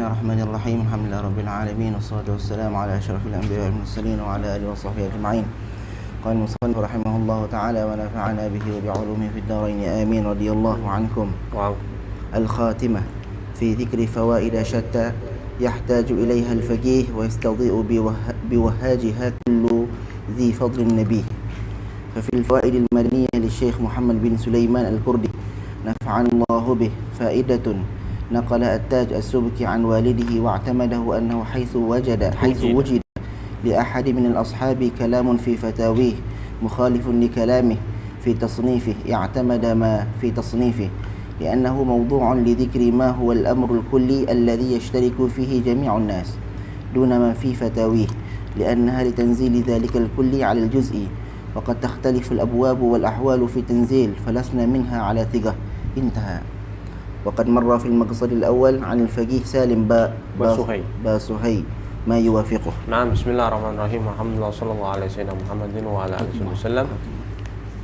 الله الرحمن الرحيم الحمد لله رب العالمين والصلاة والسلام على أشرف الأنبياء والمرسلين وعلى آله وصحبه أجمعين. قال المصنف رحمه الله تعالى ونفعنا به وبعلومه في الدارين آمين. رضي الله عنكم. الخاتمة في ذكر فوائد شتى يحتاج إليها الفقيه ويستضيء بوهاجها كل ذي فضل النبي. ففي الفوائد المدنية للشيخ محمد بن سليمان الكردي نفعنا الله به فائدة نقل التاج السبكي عن والده واعتمده أنه حيث وجد لأحد من الأصحاب كلام في فتاويه مخالف لكلامه في تصنيفه اعتمد ما في تصنيفه لأنه موضوع لذكر ما هو الأمر الكلي الذي يشترك فيه جميع الناس دون ما في فتاويه لأنها لتنزيل ذلك الكلي على الجزء وقد تختلف الأبواب والأحوال في تنزيل فلسنا منها على ثقة. انتهى. وقد مر في المقصد الأول عن الفقيه سالم باسهي ما يوافقه. نعم. بسم الله الرحمن الرحيم. الحمد لله صلى الله على سيدنا محمد وعلى آله وسلم.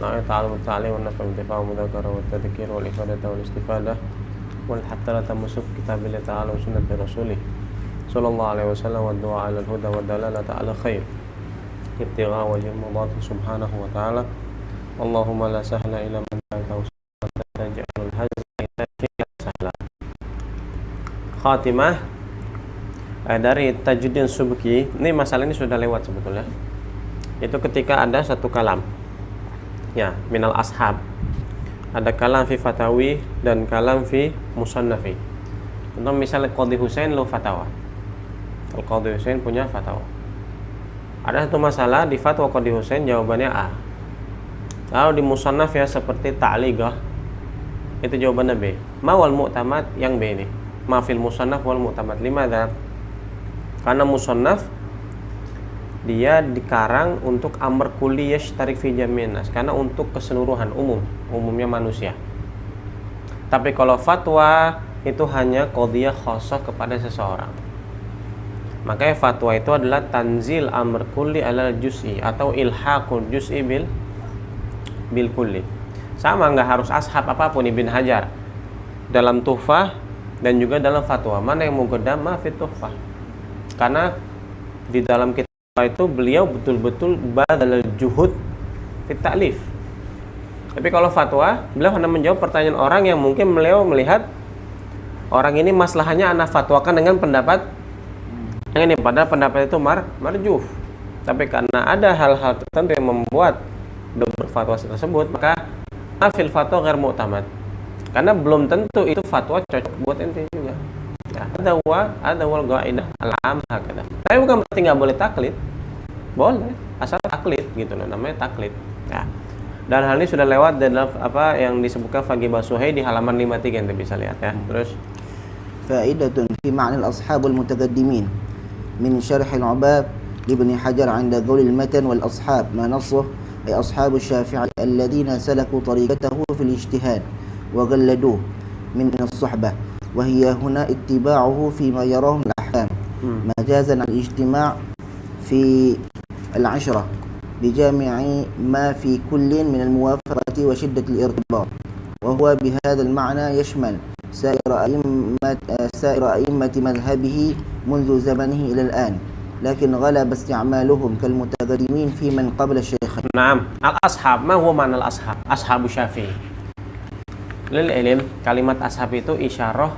نعم. تعالى بالتعليم والنفع والانتفاع والمذاكرة والتذكير والإفادة والاستفادة حتى لا تمسك كتاب الله تعالى وسنة رسوله صلى الله عليه وسلم والدعاء على الهدى والدلالة على خير ابتغاء وجه الله سبحانه وتعالى. اللهم لا سهل إلا ما جعلته سهلا تجعل الحزن إذا شئت سهلا. Khatimah dari Tajuddin Subki. Ini masalah ini sudah lewat sebetulnya. Itu ketika ada satu kalam ya minal ashab, ada kalam fi fatawi dan kalam fi musannafi. Contoh misalnya Qadhi Husain lo fatwa, Qadhi Husain punya fatwa, ada satu masalah di fatwa Qadhi Husain jawabannya A. Lalu di musannaf ya seperti ta'liqah itu jawabannya B. Ma wal mu'tamad yang B ini. Ma fil musannaf wal mu'tamad. Limadha? Karena musannaf dia dikarang untuk amr kulli yashtarik fi jami'in nas, karena untuk keseluruhan umumnya manusia. Tapi kalau fatwa itu hanya qadhiyah khassah kepada seseorang. Makanya fatwa itu adalah tanzil amr kulli ala juz'i atau ilhaqul juz'i bil kulli. Sama, nggak harus ashab apapun. Ibn Hajar dalam Tuhfah dan juga dalam fatwa, mana yang muqaddam ma fi Tuhfah, karena di dalam kitab itu beliau betul-betul badal juhud fit ta'lif. Tapi kalau fatwa, beliau hanya menjawab pertanyaan orang yang mungkin beliau melihat orang ini maslahannya anak fatwakan dengan pendapat yang ini, padahal pendapat itu marjuh. Tapi karena ada hal-hal tertentu yang membuat berfatwa tersebut, maka afil fatwa ghair mu'tamad, karena belum tentu itu fatwa cocok buat ente juga. Ya, ada wal qaidah al-'am hakada. Tapi bukan berarti nggak boleh taklid. Boleh, asal taklid gitu loh, namanya taklid. Ya. Dan hal ini sudah lewat dalam apa yang disebutkan Faqih Basuhai di halaman 53, ente bisa lihat ya. Terus faidatun fi ma'na al-ashab al-mutaqaddimin min syarh al-'ubab ibn Hajar 'inda qawl al-matan wal ashab ma nassuh ay ashab asy-Syafi'i alladhina salaku tariqatahu fil ijtihad wa ghalladuhu min as-suhbah wa hiya huna ittiba'uhu fi ma yarahu min al-ahkam majazan al-ijtima' fi al-'ashrah bijami'i ma fi kullin min al-muwafaqati wa shiddat al-irtibat wa huwa bihadha al-ma'na yashmal سائر أئمة مذهبه منذ زمنه إلى الآن لكن غلب استعمالهم كالمتقدمين في من قبل الشيخ. نعم. Al-ashab, ma huwa ma'na al-ashab? Ashabu Syafi'i. Lil ilm, kalimat ashab itu isyarah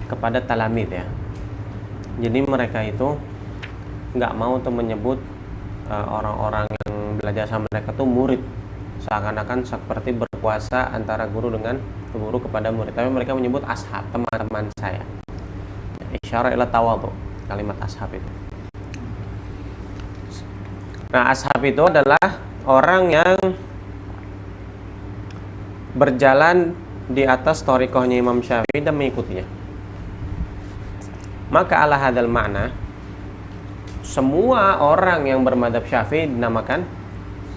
kepada talamid ya. Jadi mereka itu nggak mau tuh menyebut orang-orang yang belajar sama mereka tuh murid, seakan-akan seperti berkuasa antara guru dengan guru kepada murid. Tapi mereka menyebut ashab, teman-teman saya. Isyarah ila tawadhu, kalimat ashab itu. Nah, ashab itu adalah orang yang berjalan di atas thariqahnya Imam Syafi'i dan mengikutinya. Maka ala hadzal ma'na, semua orang yang bermadhab Syafi'i dinamakan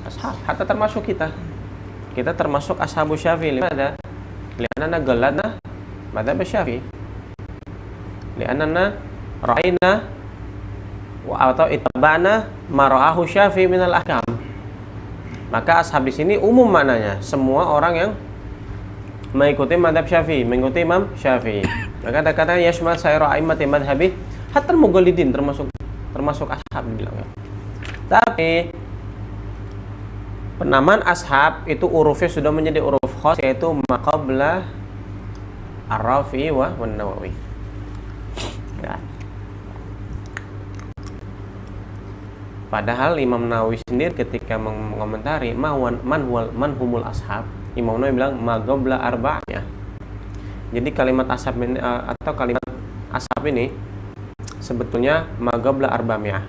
ashab, hatta termasuk kita. Kita termasuk ashabu Syafi'i. Li'anana galadna madhab Syafi'i. Li'anana ra'ina atau ittaba'na ma ra'ahu Syafi'i minal ahkam. Maka ashab di sini umum maknanya, semua orang yang mengikuti madhab Syafi'i, mengikuti Imam Syafi'i. Maka ada kata yashmal sayra a'immati madhhabi hatta mughalidin, termasuk ashab dibilang. Tapi penamaan ashab itu urufnya sudah menjadi uruf khas, yaitu maqabla Ar-Rafi'i wa Nawawi. Ya. Padahal Imam Nawawi sendiri ketika mengomentari man humul ashab, Imam Nawawi bilang magobla arba'nya. Jadi kalimat ashab ini, atau kalimat ashab ini sebetulnya magobla arba'nya.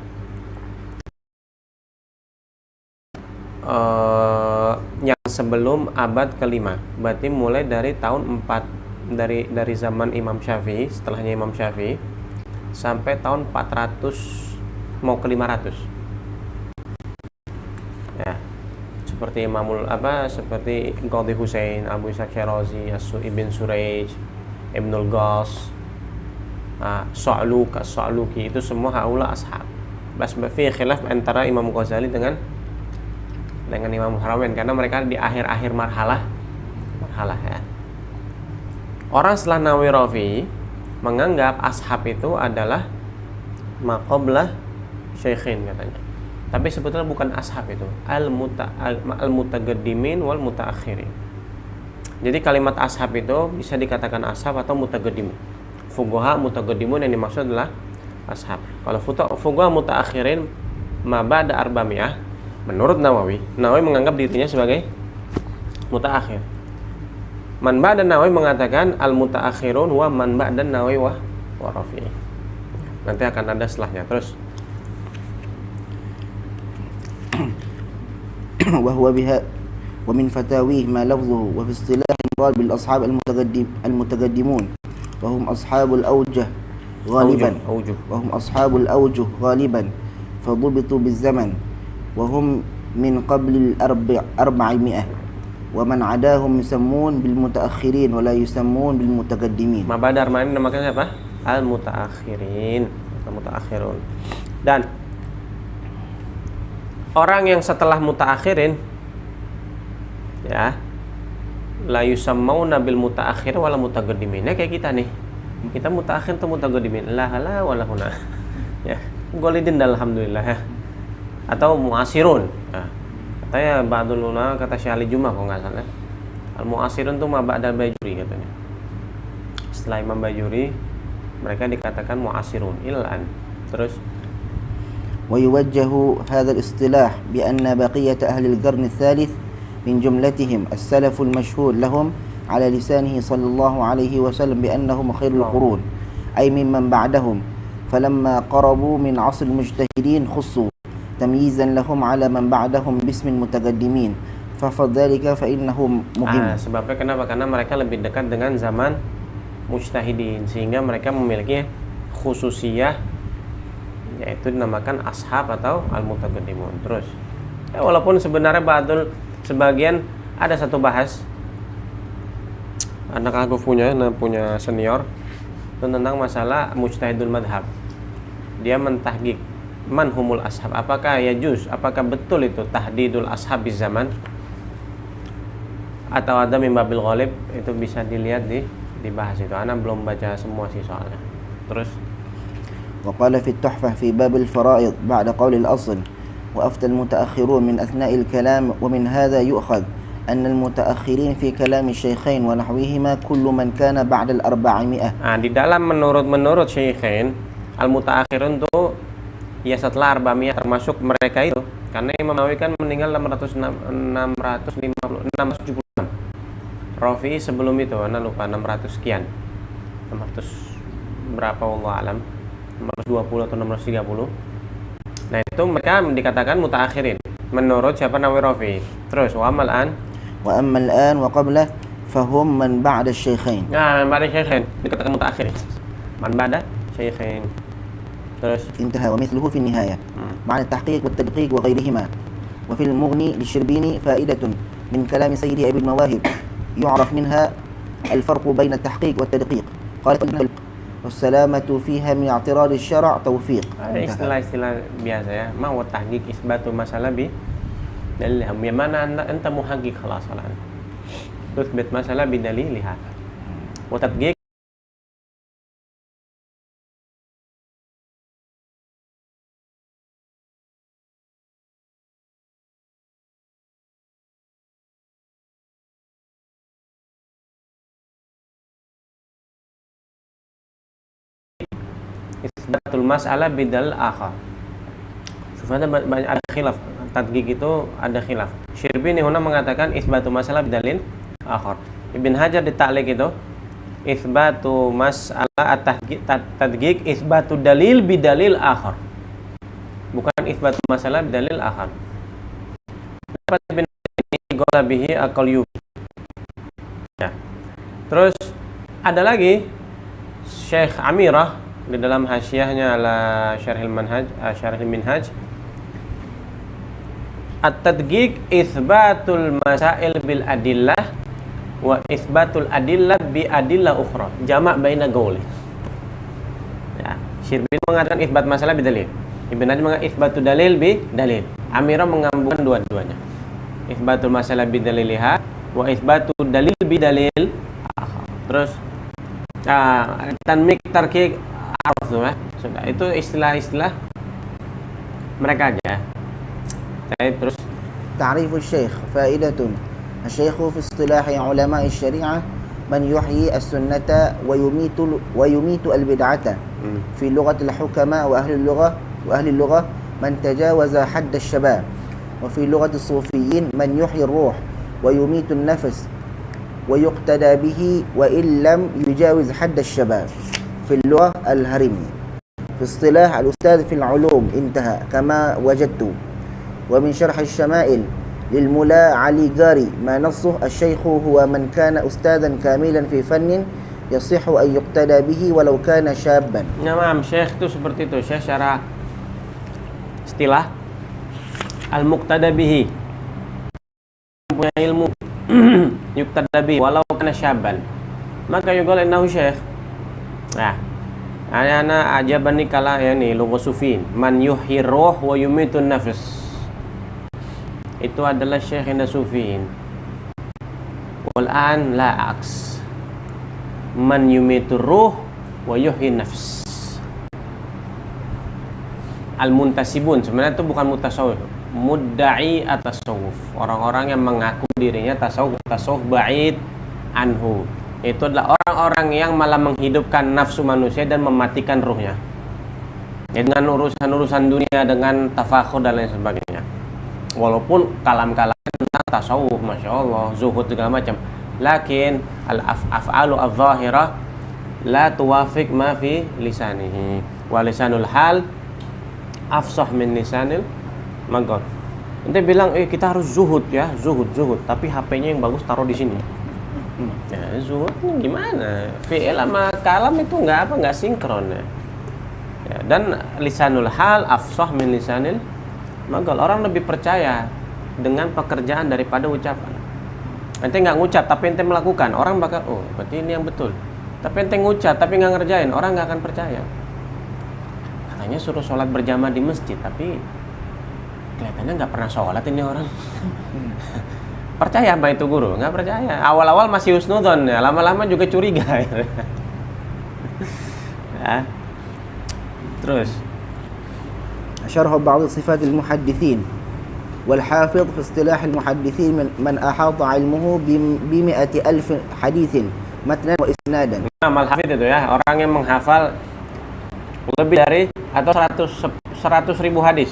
Yang sebelum abad kelima, berarti mulai dari tahun 4 dari zaman Imam Syafi'i, setelahnya Imam Syafi'i sampai tahun 400 mau ke 500. Ya, seperti seperti Qadhi Husain, Abu Ishaq Syirazi, Ibn Surayj, Ibnul Ghas, Sa'luki, itu semua haula ashab. Bas fi khilaf antara Imam Ghazali dengan Imam Haramain, karena mereka di akhir-akhir marhalah ya. Orang setelah Nawawi Rafi'i menganggap ashab itu adalah maqablah syaikhin katanya. Tapi sebetulnya bukan ashab itu, al-mutagaddimin wal mutaakhirin. Jadi kalimat ashab itu bisa dikatakan ashab atau mutagaddimun. Fuqaha mutagaddimun yang dimaksud adalah ashab. Kalau fuqaha mutaakhirin ma ba'da arba'miyah, menurut Nawawi menganggap dirinya sebagai mutaakhir. Man ba'da Nawawi mengatakan al-mutaakhirun wa man ba'da Nawawi wa Rafi'i. Nanti akan ada setelahnya. Terus وهو بها ومن فتاويه ما لفظه وفي اصطلاح المراد بالأصحاب المتقدمون وهم أصحاب الأوجه غالبا فضبطوا بالزمن وهم من قبل 400 ومن عداهم يسمون بالمتأخرين ولا يسمون بالمتقدمين. Ma ba'da arba'in namanya apa? Al-mutaakhirin atau mutaakhirun. Dan orang yang setelah mutaakhirin ya la yusammauna bil mutaakhir wala mutaqaddimin. Kayak kita nih. Kita mutaakhir atau mutaqaddimin? La wala huna. Ya, golidin alhamdulillah ya. Atau muasirun. Ya. Katanya ba'dul ulama kata Syekh Ali Jumah kok enggak salah. Al muasirun itu ma ba'dal Bajuri katanya. Setelah Imam Bajuri mereka dikatakan muasirun ilan. Terus ويوجه هذا الاصطلاح بأن بقية أهل القرن الثالث من جملتهم السلف المشهور لهم على لسانه صلى الله عليه وسلم بأنهم خير القرون أي ممن بعدهم فلما قربوا من عصر المجتهدين خصوا تمييزا لهم على من بعدهم باسم المتقدمين ففضل ذلك فإنه مهم. Sebabnya kenapa? Karena mereka lebih dekat dengan zaman mujtahidin sehingga mereka memiliki khususiyah, yaitu dinamakan ashab atau al-mutaqaddimun. Terus ya, walaupun sebenarnya sebagian ada satu bahas anak aku punya senior itu tentang masalah mujtahidul madhab. Dia mentahqiq man humul ashab, apakah betul itu tahdidul ashab di zaman atau ada min babil ghalib. Itu bisa dilihat dibahas itu. Ana belum baca semua sih soalnya. Terus وقال في التحفة في باب الفرائض بعد قول الأصل وأفتى المتأخرون من أثناء الكلام ومن هذا يؤخذ أن المتأخرين في كلام الشيخين ونحوهما كل من كان بعد 400. Di dalam menurut Syekhain al-mutaakhirun itu ya setelah 400, termasuk mereka itu karena Imam Nawawi kan meninggal 676. Rafi'i sebelum itu ana lupa 600 sekian. 600 berapa wallahu alam. 620 atau 630. Nah itu mereka dikatakan mutaakhirin menurut siapa? Nawawi Rafi'i. Terus wa amma al-an wa qabla fahum man ba'da asy-syaikhain. Nah, man ba'da asy-syaikhain dikatakan mutaakhirin. Man ba'da syaikhain. Terus انتهى ومثله في النهاية معنى التحقيق والتدقيق وغيرهما وفي المغني للشربيني فائدة من كلام سيدي أبي المواهب يعرف منها الفرق بين التحقيق والتدقيق قال والسلامة فيها من اعتراض الشرع توفيق. Istilah-istilah biasa ya. Ma wa tahqiq isbatu masalah bi dalil. Yang mana anta muhaqqiq khalas. tuthbit masalah bidaliliha. Wa tatbiq isbatul mas'alah bidal akhar. Sebenarnya banyak ada khilaf. Tadqiq itu ada khilaf. Syirbini huna mengatakan isbatu masalah bidalil akhar. Ibn Hajar di ta'liq itu isbatu mas'alah at-tadqiq isbatu dalil bidalil akhar. Bukan isbatu masalah bidalil akhar. Dapat Ibn Hajar qala bihi aqal. Ya. Terus ada lagi Syekh Amirah di dalam hasyiahnya ala Syarhil Minhaj at-tadqiq itsbatul masail bil adillah wa itsbatul adillah bi adillah ukhra, jamak baina qauli. Ya, Syirbini mengatakan itsbat masalah bi dalil. Ibn Hajar mengatakan itsbatul dalil bi dalil. Amirah menggabungkan dua-duanya. Itsbatul masalah bi daliliha wa itsbatul dalil bi dalil. Terus tanmik tarkik araf sudah, itu istilah-istilah mereka aja. Terus تعريف الشيخ فائدة الشيخ في اصطلاح علماء الشريعة من يحيي السنة ويميت البدعة في لغة الحكماء وأهل اللغة من تجاوز حد الشباب وفي لغة الصوفيين من يحيي الروح ويميت النفس ويقتدى به وإن لم يجاوز حد الشباب في اللغة الهرمي في اصطلاح الأستاذ في العلوم انتهى كما وجدت. ومن شرح الشمائل للملا علي قاري ما نصه الشيخ هو من كان أستاذا كاملا في فن يصح أن يقتدى به ولو كان شابا. Nah, Syekh itu seperti itu. Syekh secara istilah al-muqtada bihi, punya ilmu yuqtada bihi walau kana syaban, maka yuqal innahu syekh. Nah, ana ajabani kala yani lugha sufin man yuhyi ruh wa yumitun nafs, itu adalah syekh inda sufin. Wal an la aks, man yumitur ruh wa yuhyi nafs. Al muntasibun sebenarnya itu bukan mutasawuf, mudda'i at-tasawuf, orang-orang yang mengaku dirinya tasawuf ba'id anhu. Itu adalah orang-orang yang malah menghidupkan nafsu manusia dan mematikan ruhnya dengan urusan-urusan dunia, dengan tafakhur dan lain sebagainya. Walaupun kalam-kalam tentang tasawuf, masya Allah, zuhud segala macam, lakin al-af'alu al-zahirah la tuwafiq ma fi lisanihi wa lisanul hal afsah min lisanil maqal. Nanti bilang kita harus zuhud ya, zuhud, tapi HP-nya yang bagus taruh di sini. Ya, zuhud gimana? Fi'il sama kalam itu nggak sinkron ya. Ya, dan lisanul hal afsah min lisanil maqal. Orang lebih percaya dengan pekerjaan daripada ucapan. Ente nggak ngucap tapi ente melakukan, orang bakal berarti ini yang betul. Tapi ente ngucap tapi nggak ngerjain, orang nggak akan percaya. Katanya suruh sholat berjamaah di masjid, tapi kelihatannya nggak pernah sholat ini orang. Percaya apa itu guru? Nggak percaya. Awal-awal masih husnudzon, ya. Lama-lama juga curiga. Ya. Terus شرح بعض صفات المحدثين والحافظ في اصطلاح المحدثين من أحاط علمه ب100,000 حديث متنا وإسنادا. Al-Hafidh itu ya, orang yang menghafal lebih dari atau 100.000 hadis.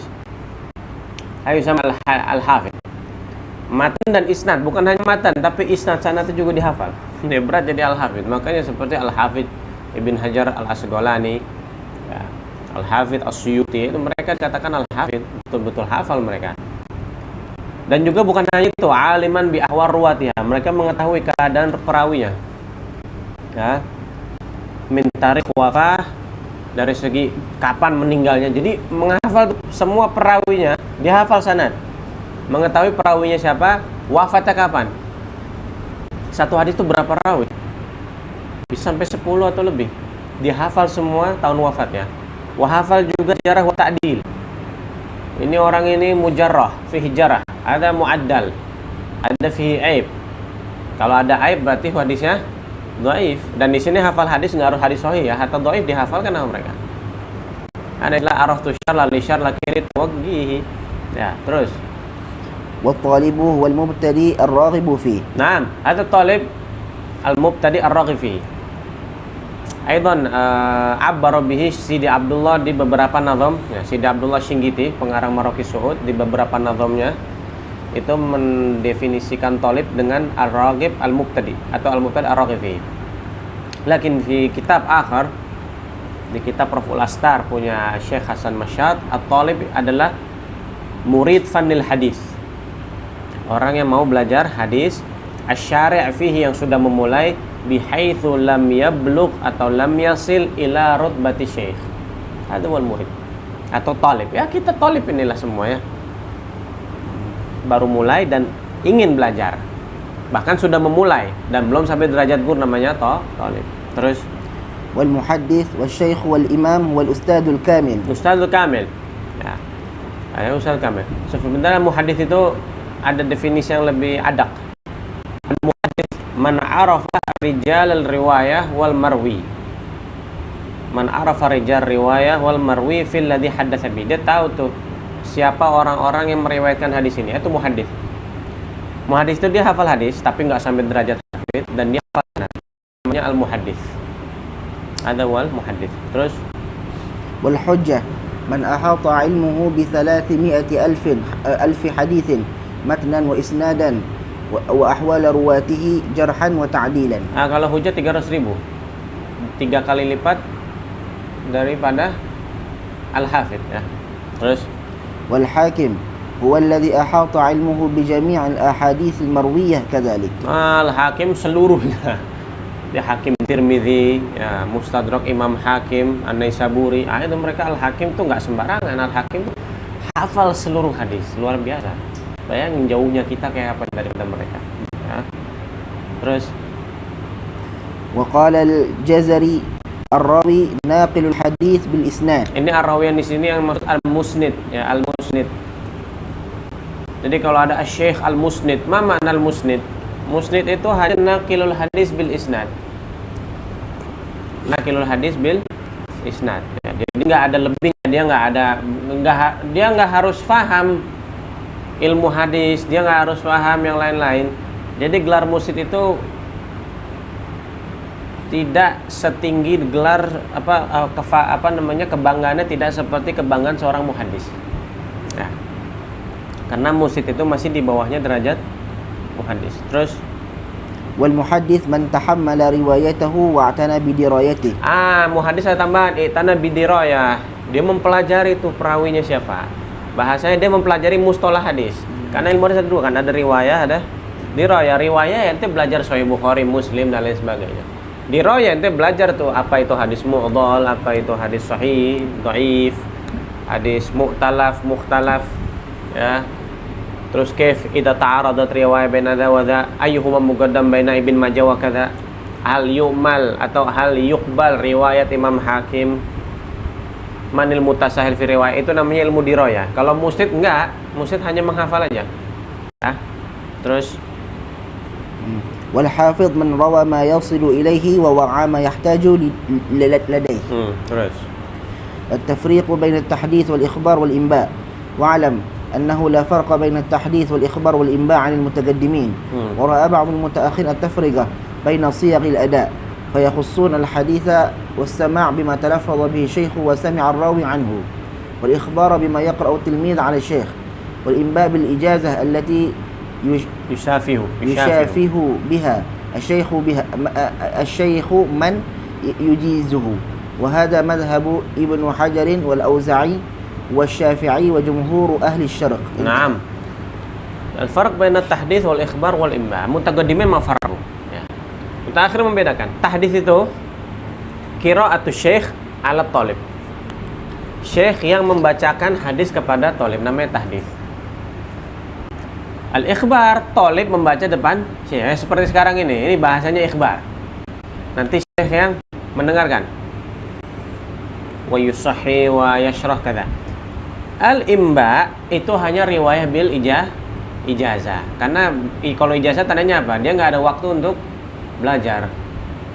Ayo sama Al-Hafidh. Matan dan isnad, bukan hanya matan tapi isnad sanad itu juga dihafal. Dia berat jadi Al-Hafidh. Makanya seperti Al-Hafidh Ibn Hajar Al-Asqalani, ya, Al-Hafidh As-Suyuti, itu mereka dikatakan Al-Hafidh, betul-betul hafal mereka. Dan juga bukan hanya itu, aliman bi ahwar ruwatiha, mereka mengetahui keadaan perawinya. Ya. Min tarikh wafah, dari segi kapan meninggalnya. Jadi menghafal semua perawinya, dihafal sanad. Mengetahui perawinya siapa, wafatnya kapan. Satu hadis itu berapa rawi? Bisa sampai 10 atau lebih. Dihafal semua tahun wafatnya. Wahafal juga jarah wa ta'dil. Ini orang ini mujarrah, fihi jarah, ada mu'addal, ada fihi aib. Kalau ada aib berarti hadisnya dhaif. Dan di sini hafal hadis nggak harus hadis sahih ya, hatta dhaif dihafalkan sama mereka. Adalah araftu syarra li syarra kiri tawaggihi. Ya, terus. والطالب هو المبتدئ الراغب فيه. Naam, ada talib al-mubtadi ar-raghib fihi. Aidan abbara bihi Sidi Abdullah di beberapa nazam, ya, Sidi Abdullah Shinggiti, pengarang Maraqi Su'ud, di beberapa nazamnya itu mendefinisikan talib dengan ar-raghib al-mubtadi atau al-mubtadi ar-raghib fihi. Lakin di kitab akhar, di kitab Raf'ul Astar punya Syekh Hasan Masyad, at-talib adalah murid fanil hadis. Orang yang mau belajar hadis, asy-syari' fihi yang sudah memulai bihaitsu lam yablugh atau lam yasil ila rutbati syekh. Itu wal murid atau talib. Ya, kita talib inilah semua ya. Baru mulai dan ingin belajar. Bahkan sudah memulai dan belum sampai derajat guru, namanya talib. Terus wal muhaddits wal syekh wal imam wal ustadzul kamil. Ustadzul kamil. Ya. Ayo ustadz kamil. Sebenarnya muhaddits itu ada definisi yang lebih adak. Muhaddits man arafa rijal al-riwayah wal marwi. Man arafa rijal riwayah wal marwi fil ladzi haddatsa bi. Dia tahu tuh siapa orang-orang yang meriwayatkan hadis ini. Itu muhaddits. Muhaddits itu dia hafal hadis tapi nggak sampai derajat hafid dan dia hafal hadis. Namanya al-muhaddits. Ada wal muhaddits. Terus wal hujjah man ahata ilmuhu bi 300,000 haditsin matnan wa isnadan wa ahwal ruwatihi jarhan wa ta'dilan. Kalau hujjah 300.000, 3 kali lipat daripada al-hafid ya. Terus wal hakim huwa alladhi ahata ilmuhu bi jami' al-ahadits al-marwiyah kadzalik. Al-hakim seluruhnya. Dia Hakim Tirmidzi, ya, Mustadrak Imam Hakim, An-Naisaburi. Itu mereka al-hakim tuh nggak sembarangan. Al-hakim tuh hafal seluruh hadis, luar biasa. Bayangin jauhnya kita kayak apa daripada mereka. Ya. Terus wa qala al-Jazari ar-rawi naqilul hadits bil isnad. Ini ar-rawi yang di sini yang maksud al-musnid, ya, al-musnid. Jadi kalau ada asy-syekh al-musnid, ma makna al-musnid? Musnid itu hanya naqilul hadis bil isnad. Naqilul hadis bil isnad. Ya, jadi nggak ada lebihnya, dia nggak harus paham ilmu hadis, dia nggak harus paham yang lain-lain. Jadi gelar musnid itu tidak setinggi gelar kebanggaannya tidak seperti kebanggaan seorang muhaddis. Ya. Karena musnid itu masih di bawahnya derajat muhaddis. Terus wal muhaddits man tahammala riwayatahu wa atana bi dirayatihi. Muhaddis ada tambahan itana bi dirayah. Dia mempelajari itu perawinya siapa. Bahasanya dia mempelajari mustalah hadis. Karena ilmu hadis ada dua kan, ada riwayah, ada dirayah. Riwayah ente belajar Sahih Bukhari, Muslim dan lain sebagainya. Dirayah ente belajar tuh apa itu hadis mu'dhal, apa itu hadis sahih, dhaif, hadis mukhtalaf, ya. Terus kaif idza ta'aradat riwayah baina dha wa dha ayyuhuma muqaddam baina Ibn Majah wa kadza. Hal yu'mal atau hal yuqbal riwayat Imam Hakim, manil mutasahil fi riwayah, itu namanya ilmu dirayah. Kalau musnid enggak, musnid hanya menghafal aja. Ya. Terus wal hafidh man rawa ma yasilu ilaihi wa wa'a ma yahtaju ladayhi. Terus التفريق بين التحديث والإخبار والإنباء واعلم أنه لا فرق بين التحديث والإخبار والإنباء عن المتقدمين ورأى بعض المتأخرين التفرقة بين صيغ الأداء فيخصون الحديث والسماع بما تلفظ به الشيخ وسمع الراوي عنه والإخبار بما يقرأ التلميذ على الشيخ والإنباء بالإجازة التي يشافه بها الشيخ من يجيزه وهذا مذهب ابن حجر والأوزاعي والشافعي وجمهور أهل الشرق. نعم. الفرق بين التحديث والإخبار والإنباء. Mutaqaddimin ma farqu. Ya. Mutaakhir membedakan. Tahdits itu qira'atus syekh ala talib. Syekh yang membacakan hadis kepada talib namanya tahdits. Al-ikhbar, talib membaca depan syekh. Seperti sekarang ini bahasanya ikhbar. Nanti syekh yang mendengarkan. Wa yusahhi wa yashrah kadza. Al-imba itu hanya riwayah bil ijazah. Karena kalau ijazah tandanya apa? Dia nggak ada waktu untuk belajar.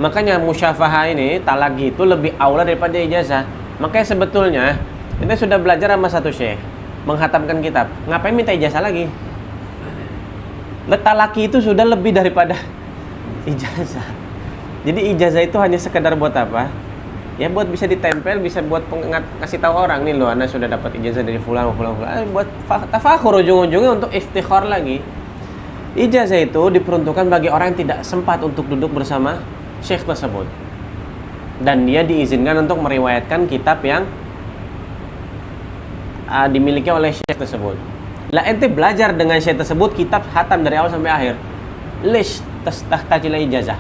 Makanya musyafahah ini, talaqi itu lebih aula daripada ijazah. Makanya sebetulnya kita sudah belajar sama satu syekh, menghatamkan kitab. Ngapain minta ijazah lagi? Talaqi itu sudah lebih daripada ijazah. Jadi ijazah itu hanya sekedar buat apa? Ya buat bisa ditempel, bisa buat kasih tahu orang nih loh, Anda sudah dapat ijazah dari fulan. Buat tafakhur, ujung-ujungnya untuk iftikhar lagi. Ijazah itu diperuntukkan bagi orang yang tidak sempat untuk duduk bersama syekh tersebut. Dan dia diizinkan untuk meriwayatkan kitab yang dimiliki oleh syekh tersebut. Lah ente belajar dengan syekh tersebut kitab khatam dari awal sampai akhir. Lish tahtajila ijazah.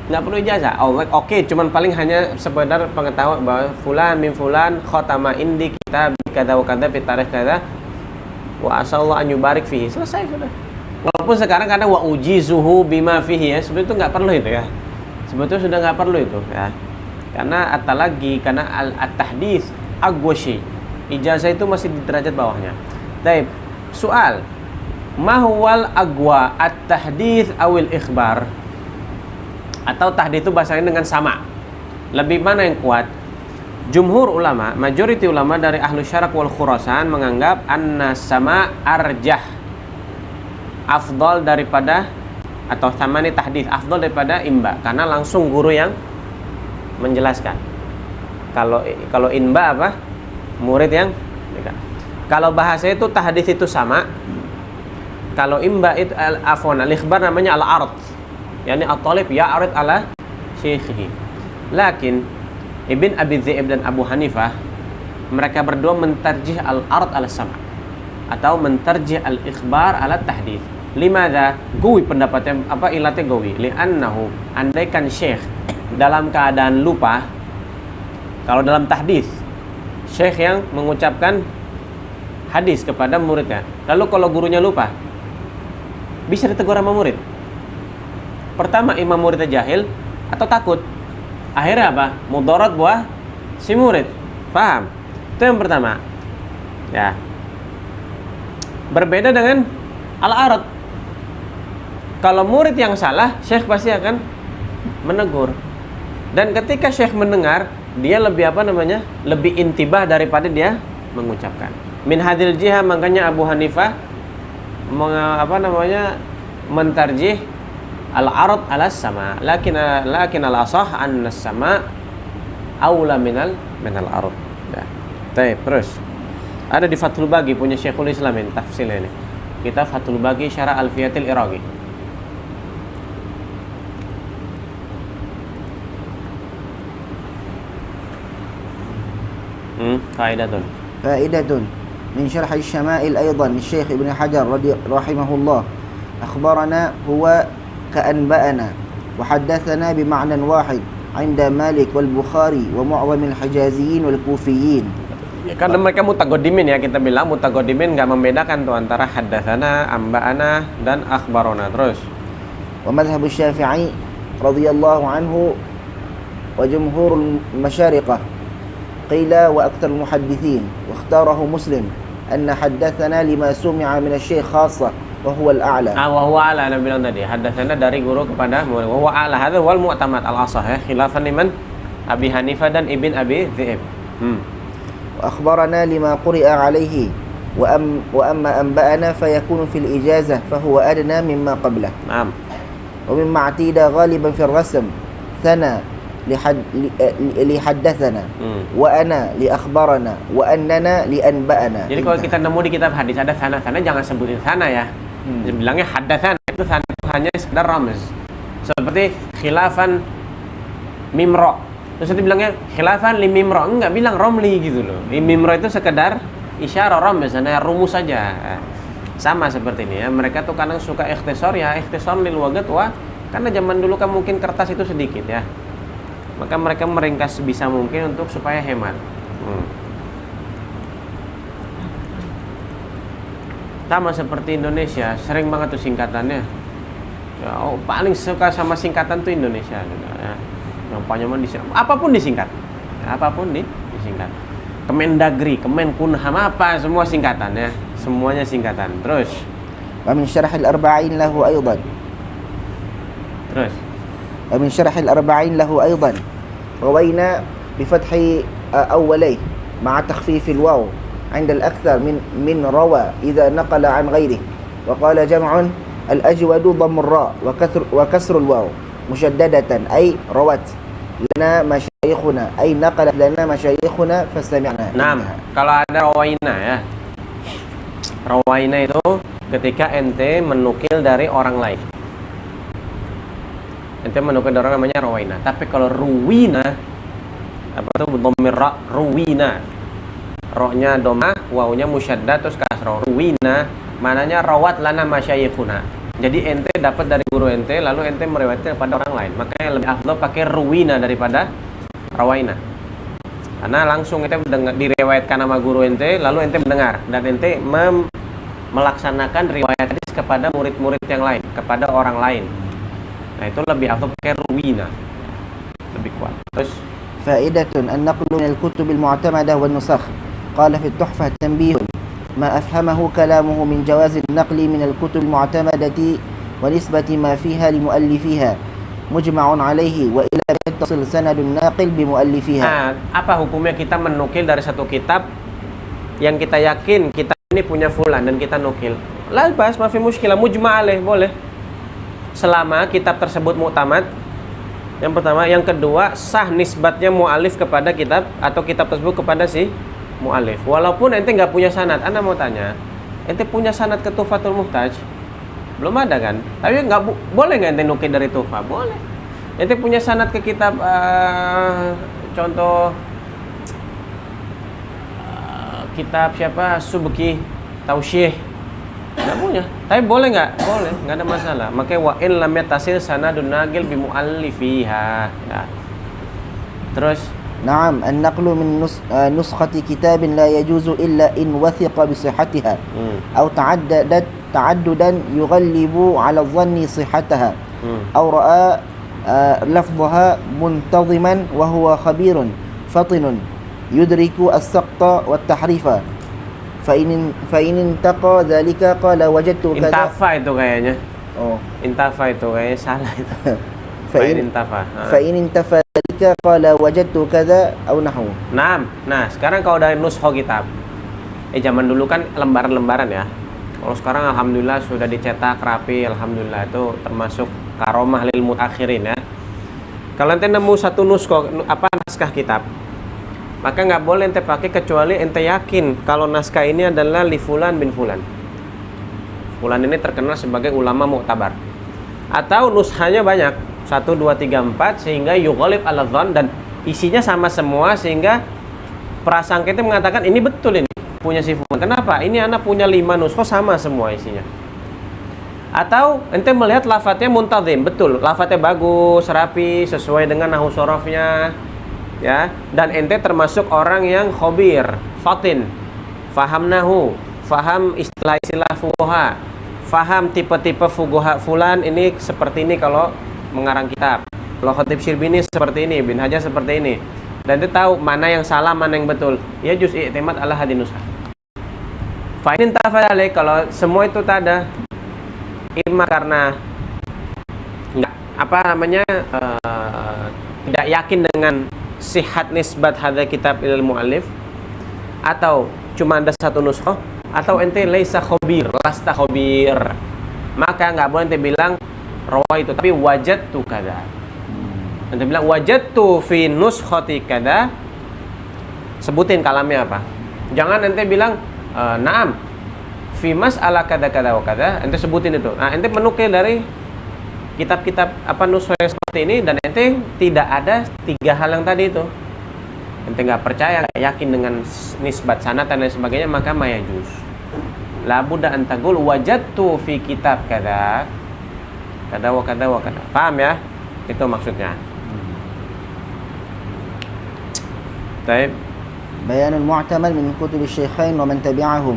Nggak perlu ijazah. Oke, cuman paling hanya sekedar pengetahuan bahwa fulan min fulan khatama indi kitab kada wa kada fi tarikh kada wa asallahu an yubarik fihi. Selesai sudah. Walaupun sekarang kadang wa ujizuhu bima fihi ya, sebetulnya itu nggak perlu itu ya. Sebetulnya sudah nggak perlu itu ya. Karena at-talaqi, karena at-tahdits agwashi. Ijazah itu masih di derajat bawahnya. Baik, soal mahwal agwa at-tahdits awil ikhbar, atau tahdits itu bahasanya dengan sama, lebih mana yang kuat? Jumhur ulama, majority ulama dari ahlu syarak wal khurasan menganggap anna sama arjah, afdal daripada, atau sama ini tahdits afdal daripada imba, karena langsung guru yang menjelaskan. Kalau imba apa? Murid yang. Kalau bahasa itu tahdits itu sama. Kalau imba itu al-ikhbar namanya al-ard. Yani at-talib ya'rid ala syekhihi. Lakin Ibn Abi Dhi'ib dan Abu Hanifah, mereka berdua mentarjih al-ard ala sama, atau mentarjih al-ikhbar ala tahdits. Limadha? Gawi pendapatnya, apa ilatnya gawi? Li'annahu, andaikan syekh dalam keadaan lupa, kalau dalam tahdits syekh yang mengucapkan hadis kepada muridnya, lalu kalau gurunya lupa, bisa ditegur sama murid. Pertama, imam muridnya jahil atau takut. Akhirnya apa? Mudarat buah si murid. Paham? Itu yang pertama. Ya. Berbeda dengan al-arad. Kalau murid yang salah, syekh pasti akan menegur. Dan ketika syekh mendengar, dia lebih apa namanya? Lebih intibah daripada dia mengucapkan. Min hadil jihah, makanya Abu Hanifah mentarjih al-arad ala sama, lakin al-asah anna sama aula minal arad. Ya. Baik, terus ada di Fathul Baqi punya Syekhul Islam ini tafsirnya ini. Kitab Fathul Baqi Syarah Alfiyatil Iraqi. فائدة من شرح الشمائل أيضا للشيخ ابن حجر رحمه الله. أخبرنا هو كأنبأنا وحدثنا بمعنى واحد عند مالك والبخاري ومعظم الحجازيين والكوفيين. Karena mereka mutaqaddimin ya, kita bilang mutaqaddimin nggak membedakan tuh antara haddatsana, amba'ana dan akhbarona. Terus ومذهب الشافعي رضي الله عنه وجمهور المشارقة قيل وأكثر المحدثين واختاره مسلم أن حدثنا لما سمع من الشيخ خاصة وهو الأعلى. وهو أعلى, Anda bilang tadi haddatsana dari guru kepada murid. Wahwa a'la, hadza wal mu'tamad al-asah ya, khilafan liman Abi Hanifah dan Ibn Abi Dhi'ib. وأخبرنا لما قرئ عليه وأما أنبأنا فيكون في الإجازة فهو أدنى مما قبله. نعم. ومما اعتيد غالبا في الرسم ثنى لحدثنا وأنا لأخبرنا وأننا لأنبأنا. Jadi kalau kita nemu di kitab hadis ada sana jangan sebutin sana ya. Bilangnya haddatsana, itu sana itu hanya sekedar ramz. Seperti khilafan mimro. Terus nanti bilangnya khilafan li mimro, enggak bilang romli gitu loh. Mimro itu sekedar isyarah ramz, hanya rumus saja. Sama seperti ini ya. Mereka tuh kadang suka ikhtisar ya, ikhtisar lil wagat wa, karena zaman dulu kan mungkin kertas itu sedikit ya. Maka mereka meringkas sebisa mungkin untuk supaya hemat. Sama seperti Indonesia, sering banget tuh singkatannya. Ya, paling suka sama singkatan tuh Indonesia. Ya. Yang panjang disingkat, apapun disingkat. Ya, apapun disingkat. Kemendagri, Kemenkumham, apa semua singkatan ya. Semuanya singkatan. Terus ومن شرح الأربعين له أيضا Terus. ومن شرح الأربعين له أيضا روينا بفتح أوليه مع تخفيف الواو عند الأكثر من روى إذا نقل عن غيره. وقال جمع الأجود ضم الراء وكسر الواو مشددة أي روت لنا مشايخنا أي نقلت لنا مشايخنا فسمعنا. Nah, kalau ada rawaina ya. Rawaina itu ketika ente menukil dari orang lain. Ente menukil dari orang namanya rawaina. Tapi kalau ruwina, apa tuh dhamir ra, ruwina. Rohnya dhamma, wawunya musyaddad terus kasrah. Ruwina mananya rawat lana masyayikhuna. Jadi ente dapat dari guru ente lalu ente meriwayatkan kepada orang lain. Makanya lebih afdal pakai ruwina daripada rawaina. Karena langsung ente diriwayatkan sama guru ente lalu ente mendengar dan ente melaksanakan riwayat hadis kepada murid-murid yang lain, kepada orang lain. Nah, itu lebih afdal pakai ruwina. Lebih kuat. Terus فائدة النقل من الكتب المعتمدة والنسخ. قال في التحفة تنبيه ما أفهمه كلامه من جواز النقل من الكتب المعتمدة ونسبة ما فيها لمؤلفيها مجمع عليه وإلى يتصل سند الناقل بمؤلفيها. Nah, apa hukumnya kita menukil dari satu kitab yang kita yakin kita ini punya fulan dan kita nukil? La bas ma fi mushkilah, mujma' alaih, boleh. Selama kitab tersebut mu'tamad. Yang pertama, yang kedua sah nisbatnya mu'alif kepada kitab atau kitab tersebut kepada si mu'alif. Walaupun ente nggak punya sanad. Anda mau tanya, ente punya sanad ke Tuhfatul Muhtaj? Belum ada kan? Tapi nggak boleh nggak ente nukil dari Tuhfah? Boleh. Ente punya sanad ke kitab contoh kitab siapa? Subki Tausyih. Nggak punya. Tapi boleh nggak? Boleh, nggak ada masalah. Makanya wa in lam yattasil sanadun naqil bi mu'allifiha. Ya. Terus نعم النقل من نسخة كتاب لا يجوز إلا إن وثق بصحتها أو تعددا يغلب على الظن صحتها أو رأى لفظها منتظما وهو خبير فطن يدرك السقط والتحريف فإن انتقى ذلك قال وجدت كذا. Intafa itu kayaknya. Oh, Intafa itu kayaknya salah itu. فإن انتفى ذلك قال وجدت كذا أو نحو. Nah, sekarang kalau dari nuskho kitab, zaman dulu kan lembaran-lembaran ya. Kalau sekarang alhamdulillah sudah dicetak rapi, alhamdulillah itu termasuk karomah lil mutakhirin ya. Kalau ente nemu satu nuskho naskah kitab, maka nggak boleh ente pakai kecuali ente yakin kalau naskah ini adalah li fulan bin fulan. Fulan ini terkenal sebagai ulama mu'tabar. Atau nushanya banyak, 1, 2, 3, 4 sehingga yughalib ala dhann dan isinya sama semua sehingga prasangka itu mengatakan ini betul ini punya si fulan. Kenapa? Ini anak punya 5 nuskho sama semua isinya. Atau ente melihat lafadznya muntazim, betul, lafadznya bagus, rapi, sesuai dengan nahwu sorofnya, ya. Dan ente termasuk orang yang khobir, fatin, faham nahwu, faham istilah-istilah fuqaha, faham tipe-tipe fuqaha fulan ini seperti ini kalau mengarang kitab. Kalau Khatib Syirbini seperti ini, Bin Hajar seperti ini. Dan dia tahu mana yang salah, mana yang betul. Ya juz i'timad ala hadin nusah. Fa in tafadhal, kalau semua itu tak ada, imma karena tidak yakin dengan sihat nisbat hadza kitab ilal muallif, atau cuma ada satu nuskho, atau ente laisa khabir, lasta khabir, maka nggak boleh ente bilang rawa itu, tapi wajadtu kada. Ente bilang wajadtu fi nuskhati kada, sebutin kalamnya apa. Jangan ente bilang na'am fi mas'alah kada kada wa kada, ente sebutin itu. Nah, ente menukil dari kitab-kitab nuskho yang seperti ini dan ente tidak ada 3 hal yang tadi itu. Ente nggak percaya, nggak yakin dengan nisbat sanad dan lain sebagainya, maka mayajuz. La budda an taqul wajadtu fi kitab kada kada wa kada wa kada. Paham ya? Itu maksudnya. Baik. بيان المعتمد من كتب الشيخين ومن تبعهم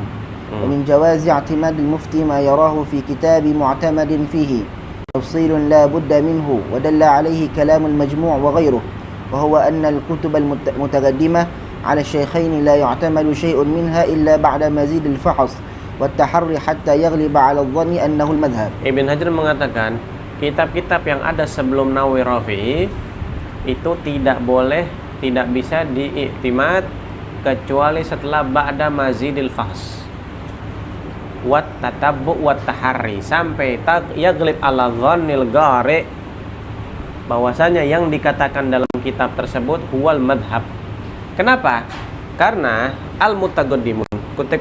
ومن جواز اعتماد المفتي ما يراه في كتاب معتمد فيه تفصيل لا بد منه ودل عليه كلام المجموع وغيره وهو أن الكتب المتقدمة على الشيخين لا يعتمد شيء منها إلا بعد مزيد الفحص والتحري حتى يغلب على الظن أنه المذهب. Ibn Hajar mengatakan kitab-kitab yang ada sebelum Nawawi Rafi'i itu tidak bisa diiktimad kecuali setelah ba'da mazidil fahs wat tatabbu wat taharri, sampai yaglib ala dhannil gari, bahwasanya yang dikatakan dalam kitab tersebut huwal madhab. Kenapa? Karena al-mutaqaddimun,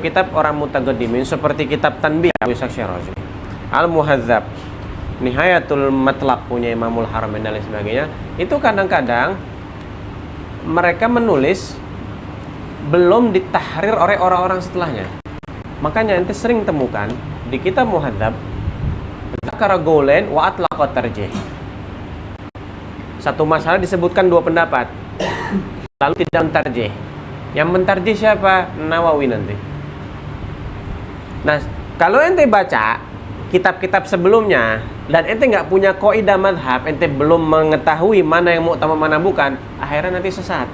kitab orang mutaqaddimin seperti kitab Tanbih Abu Ishaq Syirazi, Al-Muhadzab, Nihayatul Matlab punya Imamul Haramain dan lain sebagainya, itu kadang-kadang mereka menulis belum ditahrir oleh orang-orang setelahnya. Makanya ente sering temukan di kitab Muhadzab dzakara qaulan wa atlaqa tarjih. Satu masalah disebutkan dua pendapat, lalu tidak mentarjih. Yang mentarjih siapa? Nawawi nanti. Nah, kalau ente baca kitab-kitab sebelumnya dan ente nggak punya kaidah madhab, ente belum mengetahui mana yang mu'tamad mana bukan, akhirnya nanti sesat.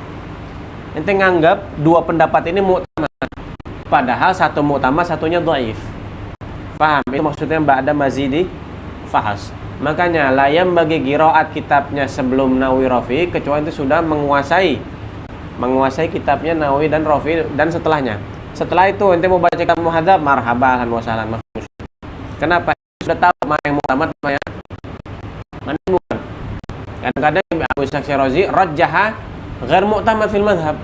Ente nganggap dua pendapat ini mu'tamad, padahal satu mu'tamad, satunya dhaif. Paham? Itu maksudnya ba'da mazidi fahas. Makanya layam bagi qiraat kitabnya sebelum Nawawi Rafi'i kecuali itu sudah menguasai kitabnya Nawawi dan Rafi'i dan setelahnya. Setelah itu ente mau baca kitab Muhadzab, marhaban wa sahlan. Kenapa? Sudah tahu mana yang mu'tamad, mana yang bukan. Kadang-kadang Abu Ishaq Syirazi rajjaha ghair mu'tamad fil madhab.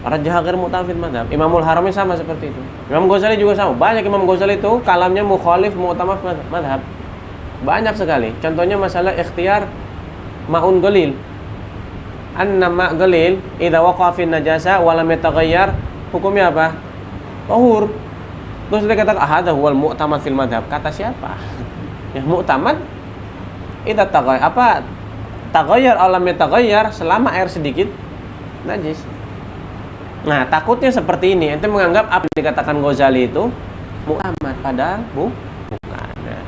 Rajjaha ghair mu'tamad fil madhab. Imamul Haramain sama seperti itu. Imam Ghazali juga sama. Banyak Imam Ghazali itu kalamnya mukhalif mu'tamad madhab. Banyak sekali. Contohnya masalah ikhtiyar ma'un qalil. Anna ma' qalil idza waqa'a fi najasa wa lam yataghayyar, hukumnya apa? Tahur. Terus dia katakan hadza huwal mu'tamad fil madhab. Kata siapa? Yang mu'tamad idza taghayyar aw lam yataghayyar, selama air sedikit najis. Nah, takutnya seperti ini. Ente menganggap apa yang dikatakan Ghazali itu mu'tamad, padahal bukan. Nah.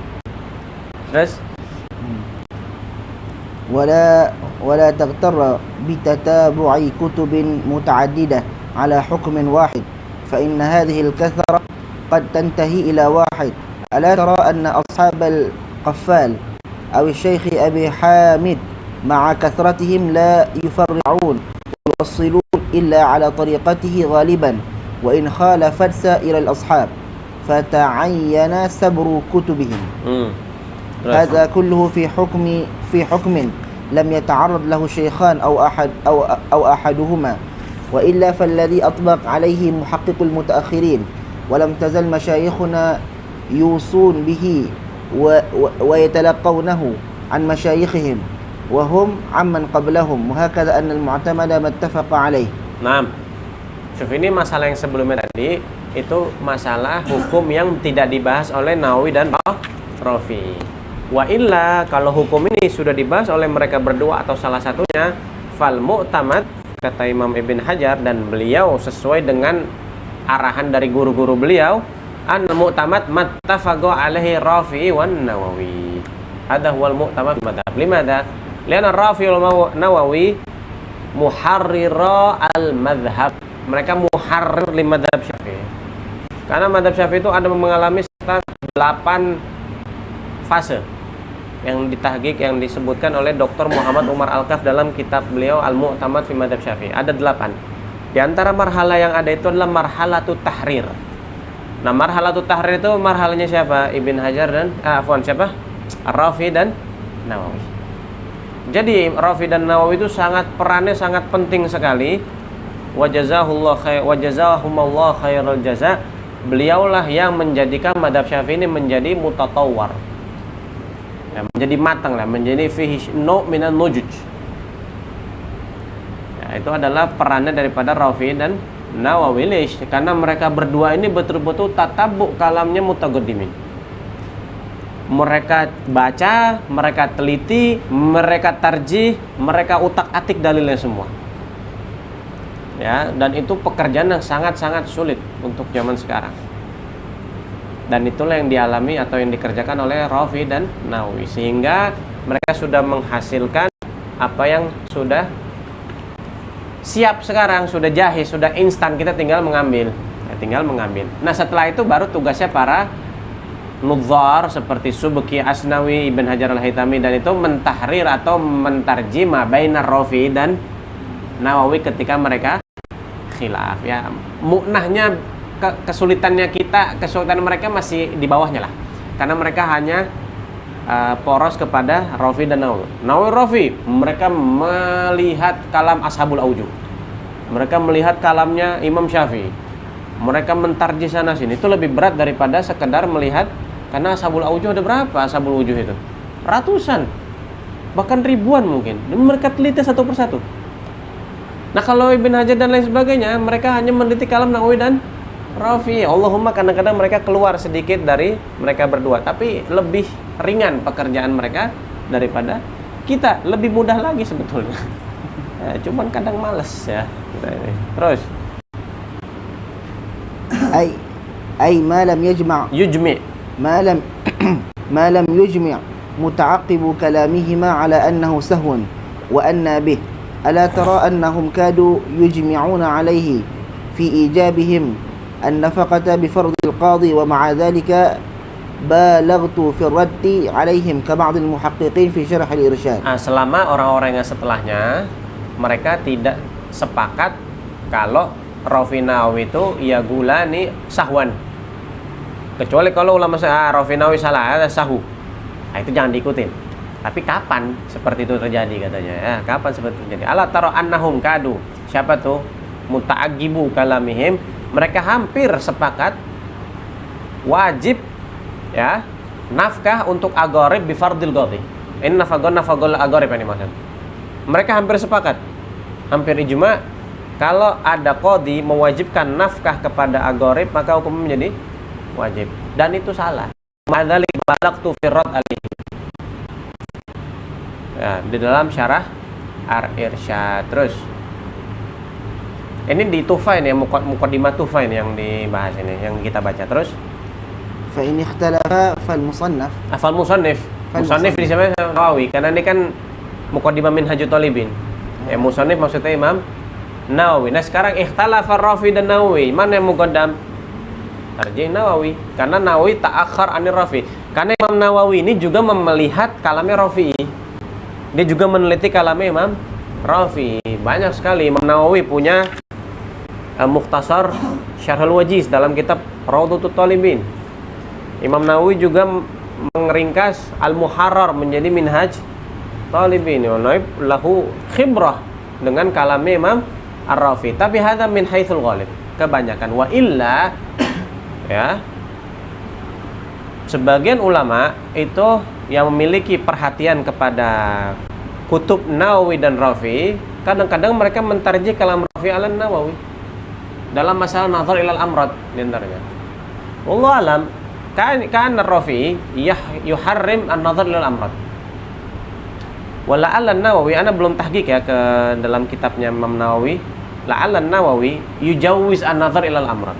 Terus ولا تغتر بتتابع كتب متعددة على حكم واحد فإن هذه الكثرة قد تنتهي إلى واحد. ألا ترى أن أصحاب القفال أو الشيخ أبي حامد مع كثرتهم لا يفرعون ويوصلون إلا على طريقته غالبا وإن خالفت سائر الأصحاب فتعين سبر كتبهم. هذا كله في حكم لم يتعرض له شيخان أو أحدهما، وإلا فالذي أطبق عليه محقق المتأخرين ولم تزل مشايخنا يوصون به ويتلقونه عن مشايخهم وهم عمن قبلهم، وهكذا أن المعتمد ما اتفق عليه. Nah, ini masalah yang sebelumnya tadi itu masalah hukum yang tidak dibahas oleh Nawawi dan Rafi'i. Wa illa, kalau hukum ini sudah dibahas oleh mereka berdua atau salah satunya, fal mu'tamad, kata Imam Ibn Hajar dan beliau sesuai dengan arahan dari guru-guru beliau, an mu'tamad mattafaqo alaihi Rafi'i wan Nawawi. Hadha huwal mu'tamad madhab. Limada? Lianna Rafi'i wal Nawawi muharrira al-madhab. Mereka muharrir li madhab Syafi'i. Karena madhab Syafi'i itu ada mengalami 8 fase yang ditahqiq, yang disebutkan oleh Dr. Muhammad Umar Al-Kaf dalam kitab beliau Al-Mu'tamad fi Madhab Syafi'i. Ada 8. Di antara marhalah yang ada itu adalah marhalatut tahrir. Nah, marhalatut tahrir itu marhalanya siapa? Ibn Hajar dan siapa? Rafi dan Nawawi. Jadi Rafi dan Nawawi itu perannya sangat penting sekali. Wa jazahumullah khairal jaza. Beliaulah yang menjadikan madhab Syafi'i ini menjadi mutatawwar. Ya, menjadi matang lah, menjadi fihi minan nujuj. Ya, itu adalah perannya daripada Rafi dan Nawawi. Karena mereka berdua ini betul-betul tatabuk kalamnya mutaqaddimin. Mereka baca, mereka teliti, mereka tarjih, mereka utak-atik dalilnya semua. Ya, dan itu pekerjaan yang sangat-sangat sulit untuk zaman sekarang. Dan itulah yang dialami atau yang dikerjakan oleh Rafi dan Nawawi, sehingga mereka sudah menghasilkan apa yang sudah siap sekarang, sudah jahis, sudah instan, kita tinggal mengambil. tinggal mengambil. Nah setelah itu baru tugasnya para nudzar seperti Subki, Asnawi, Ibn Hajar al-Haytami dan itu mentahrir atau mentarjima bainar Rafi'i dan Nawawi ketika mereka khilaf ya. Muknahnya kesulitan mereka masih di bawahnya lah. Karena mereka hanya poros kepada Rafi dan Nawawi. Nawawi Rafi, mereka melihat kalam Ashabul Aujuh. Mereka melihat kalamnya Imam Syafi'i. Mereka mentarjih sana sini. Itu lebih berat daripada sekedar melihat, karena Ashabul Aujuh ada berapa Ashabul Aujuh itu? Ratusan. Bahkan ribuan mungkin. Dan mereka teliti satu persatu. Nah kalau Ibn Hajar dan lain sebagainya, mereka hanya meneliti kalam Nawawi dan Rafi. Allahumma kadang-kadang mereka keluar sedikit dari mereka berdua, tapi lebih ringan pekerjaan mereka daripada kita. Lebih mudah lagi sebetulnya. Ya, cuman kadang males ya kita ini. Terus أي ما لم يجمع ما لم يجمع متعقب كلامهما على أنه سهو وأنى به ألا ترى أنهم كادوا يجمعون عليه في إيجابهم النفقة بفرض القاضي ومع ذلك بالغت في الرد عليهم كبعض المحققين في شرح الإرشاد. Selama orang-orang yang setelahnya mereka tidak sepakat kalau Rafi Nawawi itu ya gulani sahwan, kecuali kalau ulama Rafi Nawawi salah ada sahu, nah itu jangan diikutin. Tapi kapan seperti itu terjadi katanya ya, kapan seperti itu terjadi? Ala taro annahum kadu, siapa tuh? Muta'agibu kalamihim, mereka hampir sepakat wajib ya nafkah untuk agorib bifardil qadhi. Ini nafagol agorib ini maksud. Mereka hampir sepakat, hampir ijma, kalau ada qadhi mewajibkan nafkah kepada agorib maka hukumnya menjadi wajib, dan itu salah. Ma'adzalik balagtu fi rad alaihi. Ya, di dalam syarah Ar-Irsyad. Terus ini di Tuhfa ini, muqaddimah Tuhfa ini yang dibahas ini, yang kita baca. Terus فإن اختلف فالمصنف Musannif di sana Nawawi, karena ini kan muqaddimah Minhajut Thalibin. Ya, musannif maksudnya Imam Nawawi. Nah sekarang ikhtalafa Rafi dan Nawawi, mana yang muqaddam? Tarjih Nawawi, karena Nawawi ta'akhir anir Rafi. Karena Imam Nawawi ini juga melihat kalamnya Rafi. Dia juga meneliti kalamnya Imam Rafi. Banyak sekali. Imam Nawawi punya Mukhtasar Syarhul Wajiz dalam kitab Rawdatul Talibin. Imam Nawawi juga mengeringkas Al-Muharrar menjadi Minhaj Talibin. Nawawi lahu khibrah dengan kalamnya Imam Ar-Rafi. Tapi hadza min haitsul ghalib, kebanyakan. Wa illa ya, sebagian ulama itu yang memiliki perhatian kepada kutub Nawawi dan Rafi, kadang-kadang mereka mentarjih kalam Rafi ala Nawawi dalam masalah nazar ilal amrad di antaranya. Wallahu alam, kan Rafi yuharrim an-nazar ilal amrad. Wala ala Nawawi, ana belum tahqiq ya ke dalam kitabnya Imam Nawawi. La ala Nawawi yujawwiz an-nazar ilal amrad.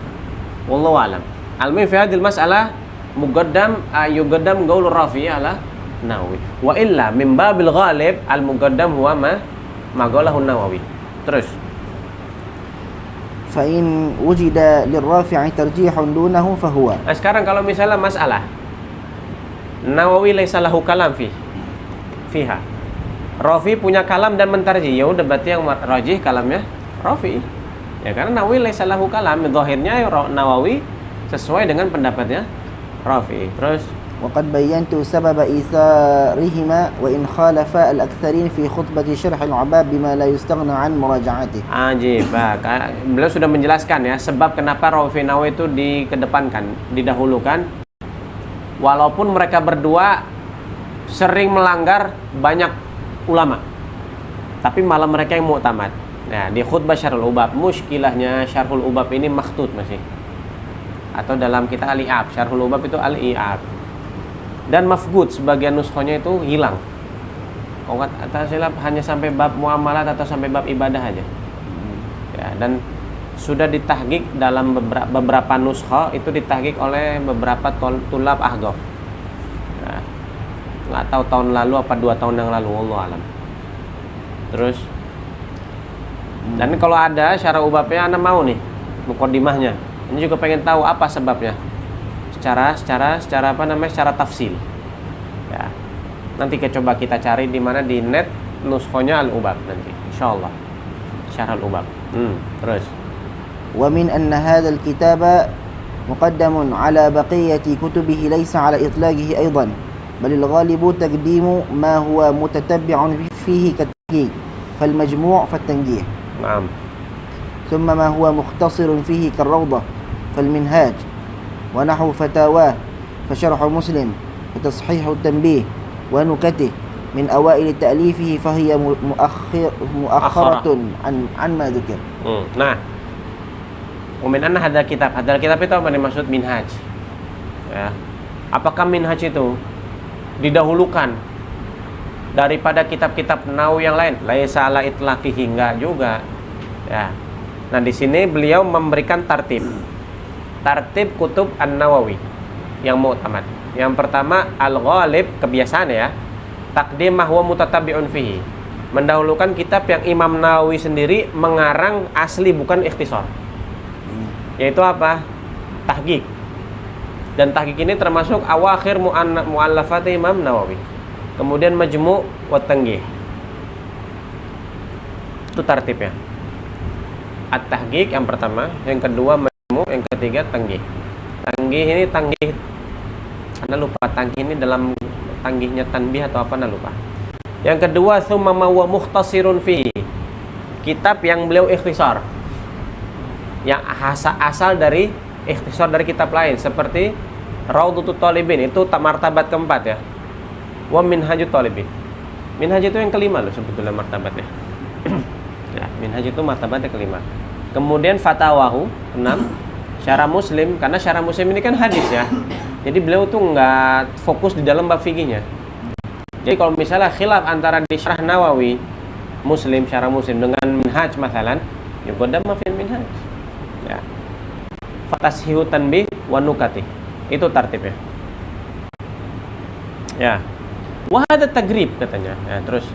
Wallahu alam. Al-muhim fi hadhihi al-mas'alah yuqaddam qaul Rafi ala Nawawi. Wa illa min babil ghalib al-muqaddam huwa ma qalahu Nawawi. Terus فإن وجد للرافع ترجيح دونه فهو. Nah, sekarang kalau misalnya masalah Nawawi laisa lahu kalam fiha. Rafi punya kalam dan mentarjih, ya udah berarti yang rajih kalamnya Rafi. Ya karena Nawawi laisa lahu kalam, zahirnya Nawawi sesuai dengan pendapatnya Rafi. Terus وقد بينت سبب إيثارهما وإن خالف الأكثرين في خطبة شرح العباب بما لا يستغنى عن مراجعته. Ajib. Beliau sudah menjelaskan ya sebab kenapa Rafi Nawawi itu dikedepankan, didahulukan, walaupun mereka berdua sering melanggar banyak ulama, tapi malah mereka yang mu'tamad. Nah, di khutbah Syarhul Ubab, muskilahnya Syarhul Ubab ini makhtut masih, atau dalam kita Al-I'ab, Syarhul Ubab itu Al-I'ab, dan mafgud sebagian nuskhanya itu hilang. Kalau kata silap hanya sampai bab muamalat atau sampai bab ibadah aja. Ya, dan sudah ditahqiq dalam beberapa nuskha, itu ditahqiq oleh beberapa tulab ahghaf. Ya, nggak tahu tahun lalu apa 2 tahun yang lalu, wallahu alam. Terus dan kalau ada syarah ubabnya ana mau nih muqaddimahnya Ini juga pengen tahu apa sebabnya. Secara secara tafsil. Ya. Nanti coba kita cari di mana di net nuskhonya Al-Ubab nanti. Insyaallah. Syarah Al-Ubab. Terus. ومن أن هذا الكتاب مقدم على بقية كتبه ليس على إطلاقه أيضا بل الغالب تقديم ما هو متتبع فيه كالتحقيق فالمجموع فالتنجيح نعم ثم ما هو مختصر فيه كالروضة فالمنهاج ونحو فتاواه فشرح مسلم فتصحيح التنبيه ونكته من أوائل تأليفه فهي مؤخرة عن ما ذكر. Nah, umin anna hadal kitab itu apa yang dimaksud minhaj? Ya. Apakah minhaj itu didahulukan daripada kitab-kitab Nawawi yang lain? Laisa ala itlaqihi, hingga juga. Ya. Nah, di sini beliau memberikan tartib kutub An-Nawawi yang mu'tamad. Yang pertama al-ghalib, kebiasaan ya. Taqdim ma huwa mutatabi'un fihi. Mendahulukan kitab yang Imam Nawawi sendiri mengarang asli, bukan ikhtisar. Yaitu apa? Tahqiq. Dan tahqiq ini termasuk awakhir mu'allafat Imam Nawawi. Kemudian majmu' wa tanghih. Itu tartibnya. At-tahqiq yang pertama, yang kedua majmu', yang ketiga tanghih. Tanghih ini tanghih, Anda lupa tanghih ini dalam tanghihnya tanbih atau apa, Anda lupa. Yang kedua tsumma ma huwa mukhtasirun fi. Kitab yang beliau ikhtisar. Yang asal dari ikhtisar dari kitab lain seperti Raudhatut Thalibin, itu martabat keempat ya. Wa Minhajut Thalibin. Minhaj itu yang kelima loh sebetulnya martabatnya. Ya, Minhaj itu martabatnya kelima. Kemudian Fatawahu, 6. Syarah Muslim, karena Syarah Muslim ini kan hadis ya. Jadi beliau tuh nggak fokus di dalam bab fikihnya. Jadi kalau misalnya khilaf antara di Syarah Nawawi Muslim, Syarah Muslim dengan Minhaj masalan, yuqaddam fil Minhaj. Ya. Fatashihu tanbih wa nukati. Itu tartibnya. Ya. Wa hadha tagrib katanya. Ya, terus.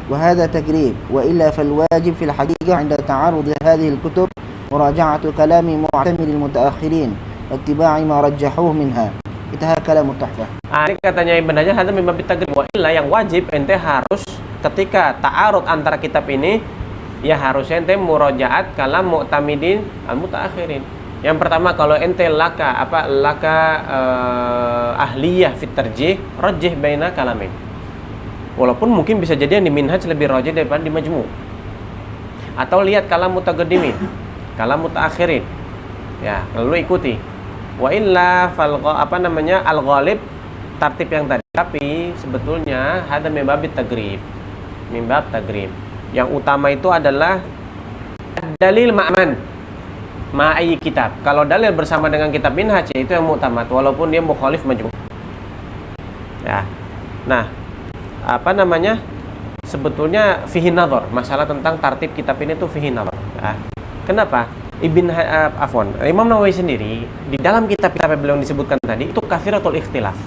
وهذا تقريب وإلا فالواجب في الحقيقة عند تعارض هذه الكتب مراجعة كلام معتمد المتأخرين واتباع ما رجحوه منها. Itu kalam Tuhfah. Ini katanya Ibn Hajar hadza min babit tagrib. Wa illa, yang wajib ente harus ketika ta'arud antara kitab ini ya harus ente murajaat kalam mu'tamidin al-mutaakhirin. Yang pertama kalau ente laka ahliyah fit tarjih, rajih baina kalamin. Walaupun mungkin bisa jadi yang di Minhaj lebih rajih daripada di Majmu'. Atau lihat kalam mutaqaddimin, kalam mutaakhirin. Ya, lalu ikuti. Wa illa al-ghalib tartib yang tadi. Tapi sebetulnya hadza min babit tagrib. Min bab tagrib. Yang utama itu adalah dalil ma'man ma'ayi kitab. Kalau dalil bersama dengan kitab Minhaj itu yang mu'tamad walaupun dia mukhalif Majmu'. Ya. Nah, sebetulnya fihi nadhar, masalah tentang tartib kitab ini tuh fihi nadhar. Ya. Kenapa? Imam Nawawi sendiri di dalam kitab-kitab yang beliau disebutkan tadi itu kathiratul ikhtilaf,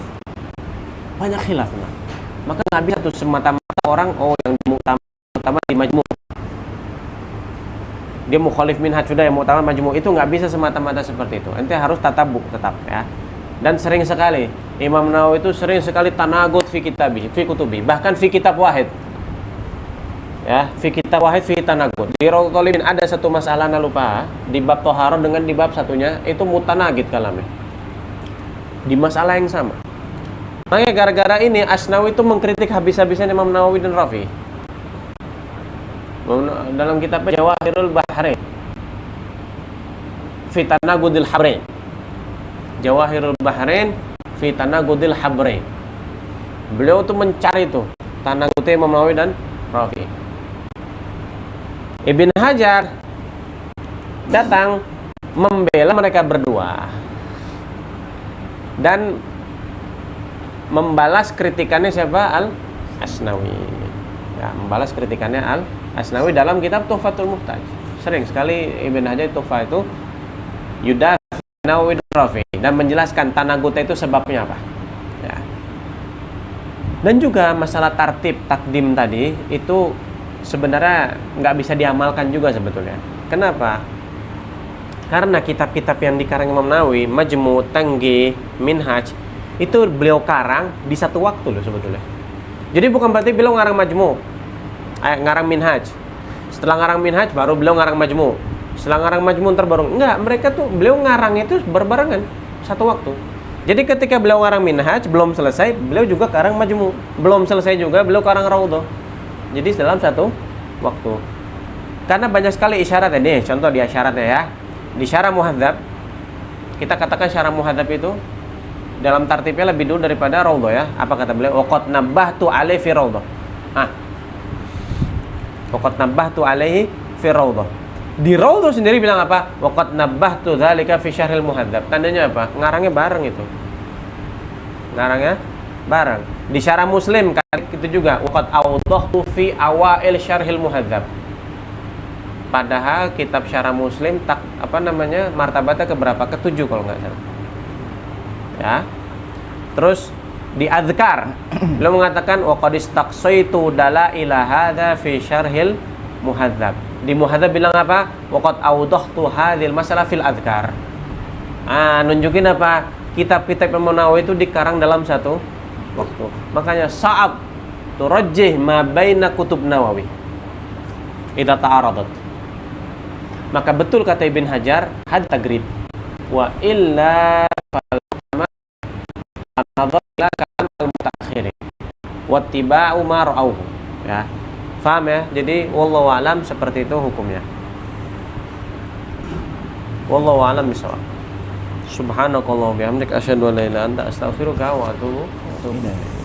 banyak khilaf. Maka nggak bisa tuh semata-mata orang yang utama di Majmu', dia mukhalif Minhaj sudah, yang utama Majmu', itu nggak bisa semata-mata seperti itu. Ente harus tatabuk tetap ya. Dan sering sekali Imam Nawawi itu sering sekali tanagud fi kutubi, bahkan fi kitab wahid. Ya, fi kitab wahid fi tanagud. Di Raudhatul Talibin ada satu masalah anda lupa, di bab thaharah dengan di bab satunya itu mutanagid kalamnya. Di masalah yang sama. Makanya gara-gara ini Asnawi itu mengkritik habis-habisan Imam Nawawi dan Rafi. Dalam kitabnya Jawahirul Bahrain fi tanagudil habrain. Jawahirul Bahrain fi tanagudil habrain. Beliau tuh mencari tuh tanagudnya Imam Nawawi dan Rafi. Ibn Hajar datang membela mereka berdua dan membalas kritikannya siapa? Al-Asnawi. Ya, membalas kritikannya Al-Asnawi dalam kitab Tuhfatul Muhtaj. Sering sekali Ibn Hajar Tuhfah itu yudafi Nawawi dan Rafi dan menjelaskan tanagutnya itu sebabnya apa. Ya. Dan juga masalah tartib takdim tadi itu sebenarnya nggak bisa diamalkan juga sebetulnya. Kenapa? Karena kitab-kitab yang dikarang Imam Nawawi, Majmu', Tanghih, Minhaj, itu beliau karang di satu waktu loh sebetulnya. Jadi bukan berarti beliau ngarang Majmu', ngarang Minhaj. Setelah ngarang Minhaj baru beliau ngarang Majmu'. Setelah ngarang Majmu' ntar baru. Enggak, mereka tuh beliau ngarang itu berbarengan satu waktu. Jadi ketika beliau ngarang Minhaj belum selesai, beliau juga karang Majmu'. Belum selesai juga beliau karang Raudhah. Jadi dalam satu waktu. Karena banyak sekali isyarat ya, nih contoh di isyaratnya ya. Di Syarah Muhadzab, kita katakan Syarah Muhadzab itu dalam tartibnya lebih dulu daripada Raudhah ya. Apa kata beliau? Waqad nabbahtu alaihi fi Raudhah. Waqad nabbahtu alaihi fi Raudhah. Di Raudhah sendiri bilang apa? Waqad nabbahtu dzalika fi Syarhil Muhadzab. Tandanya apa? Ngarangnya bareng itu. Ngarangnya bareng. Di Syarah Muslim itu juga waqad awdahtu fi awail Syarhil Muhadzab. Padahal kitab Syarah Muslim martabatnya keberapa? Ketujuh kalau nggak salah. Ya. Terus di Adzkar beliau mengatakan waqad istaqsaitu dalaila hadza fi Syarhil Muhadzab. Di Muhadzab bilang apa? Waqad awdahtu hadzal masalah fil Adzkar. Nunjukin apa? Kitab-kitab Imam Nawawi itu dikarang dalam satu waktu. Makanya sa'ab turajjih ma baina kutub Nawawi idza ta'aradat. Maka betul kata Ibn Hajar, had tagrib. Wa illa fal nadhara kalam al-mutaakhirin wattiba'u ma ra'awhu. Ya. Faham ya? Jadi wallahu alam seperti itu hukumnya. Wallahu alam bisawab. Subhanakallahumma bihamdika asyhadu an la ilaha illa anta astaghfiruka wa atubu ilaik.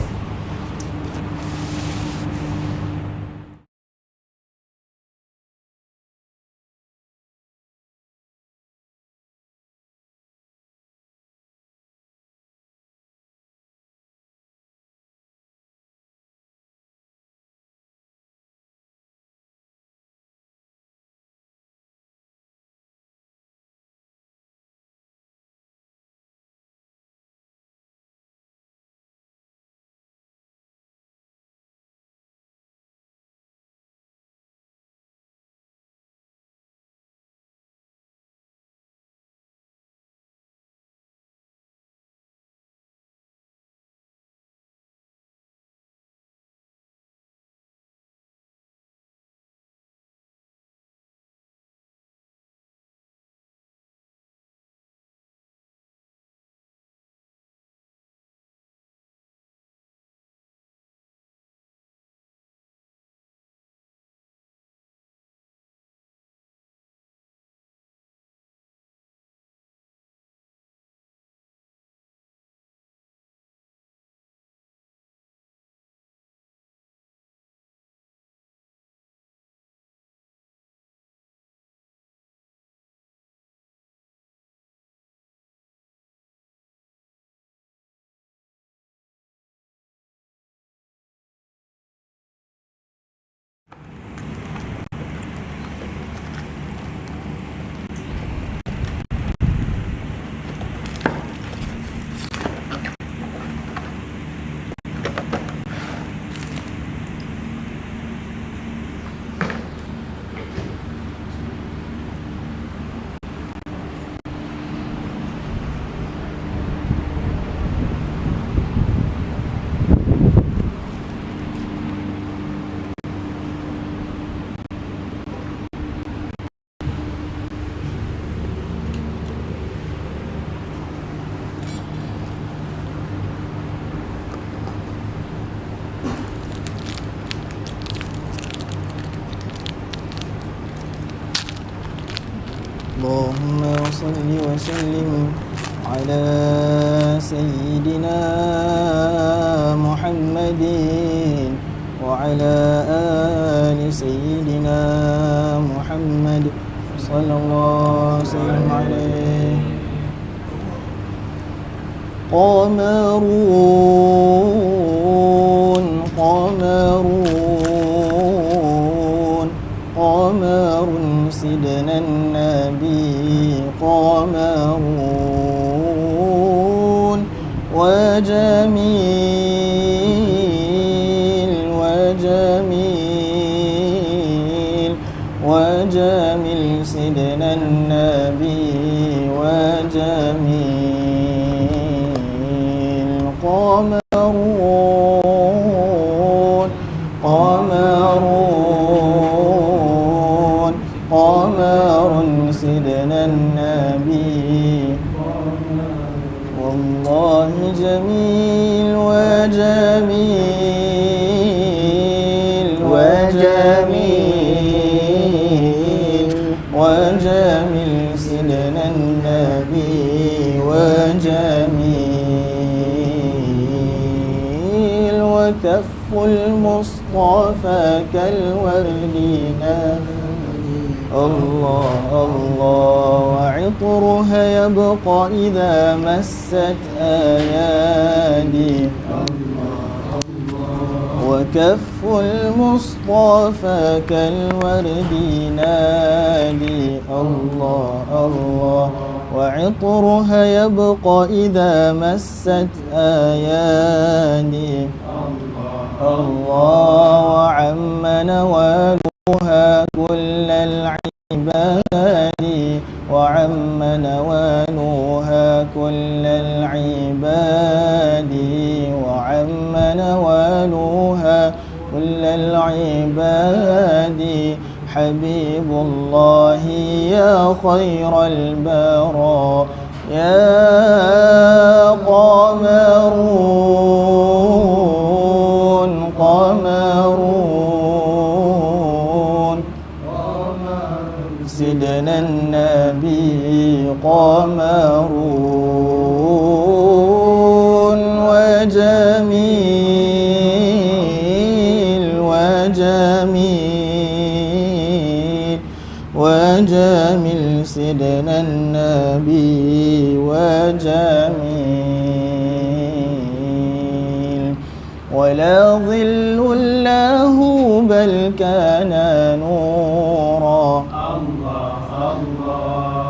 اللهم صل وسلم على سيدنا محمد وعلى آل سيدنا محمد صلى الله وسلم عليه. قمرون قمرون قمر سيدنا النبي قمرون وجميل وجميل وجميل سيدنا النبي قمرون قمرون قمر سيدنا النبي والله جميل وجميل وجميل وجميل سيدنا النبي وجميل وكف المصطفى كالورد الله الله وعطرها يبقى إذا مست أيادي وكف المصطفى كالورد نادي الله الله وعطرها يبقى إذا مست أيادي الله وعم نوالها كل العباد وعم نوالها كل العباد وعم نوالها كل العباد حبيب الله يا خير البراء يا قمرون قمرون سيدنا النبي قمرون وجميل وجميل وجميل سيدنا النبي وجميل ولا ظل له بل كان نورا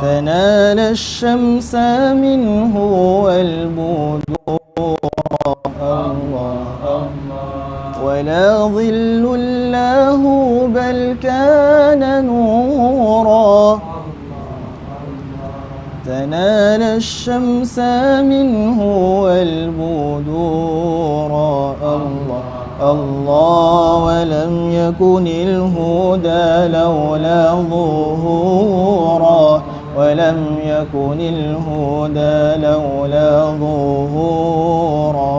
تنال الشمس منه والبدور الله ولا ظل له بل كان نورا تنال الشمس منه والبدور الله الله ولم يكن الهدى لولا ظهورا ولم يكن الهدى لولا ظهورا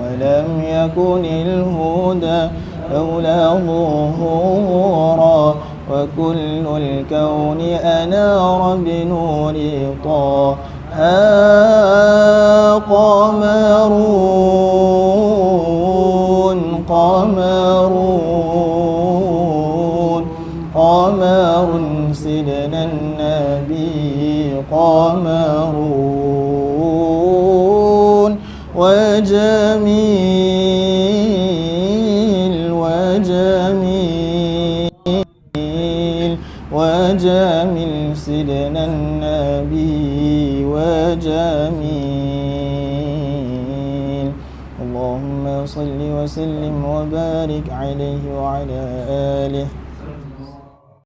ولم يكن الهدى لولا ظهورا وكل الكون أنار بنور طه قمرون قمرون قمر سيدنا النبي قمرون وجميل وجميل وجميل سيدنا النبي وجميل اللهم صل وسلم وبارك عليه وعلى آله